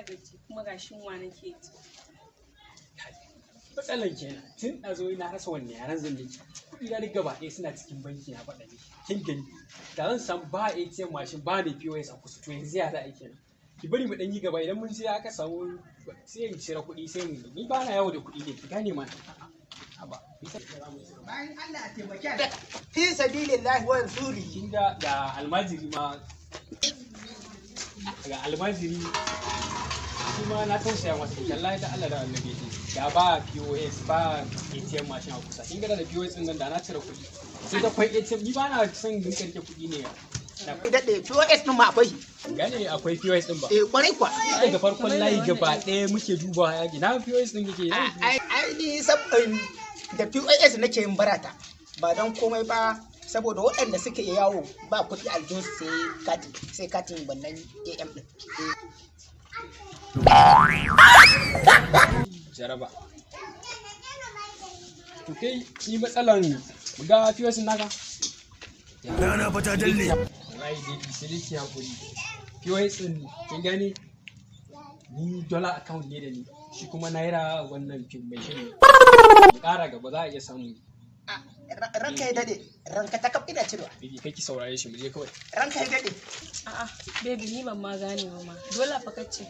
gaji kuma ga shinwa nake ji. Matsalan kenan tun a zo na rasa wanne yaran zan yi kuɗi na duk gaba ɗaya suna cikin banki na faɗa ne kin gani da zan san ba ATM mashin ba da POS a kusa to yanzu ya za a yi kenan ki bari mu ɗan yi gaba idan mun je aka samu sai in cire kuɗi sai mu ni ba na yawo da kuɗi ne ki gane mana haba bayan Allah a taimaki a fi sabilillahi wa rasuli kin ga almajiri ma ga almajiri shi ma na tausaya masa wallahi da Allah da annabi da ba POS ba ATM mashin a kusa kin ga da POS din nan da na cire kuɗi sai da kwai ATM ni ba na son din karke kuɗi ne daɗe POS ɗin ma akwai gane akwai POS din ba kwarai kwa daga farkon layi gaba ɗaya muke dubawa yaki na POS din yake ai ni sabbin da POS nake yin barata ba don komai ba saboda waɗanda suke yawo ba kuɗi aljihun sai katin wannan AM ɗin jaraba to kai ni matsalan ga POS naka rana fata dalle wallahi dai sai ki hakuri POS din kin gani ni dollar account ne da ni shi kuma naira wannan fim mai shi ne ƙara gaba za a iya samu ranka ya dade ranka ta kafi da cirewa kai ki saurare shi mu je kawai ranka ya dade A'a, baby ni ban ma gane ba ma. Dole fa kace.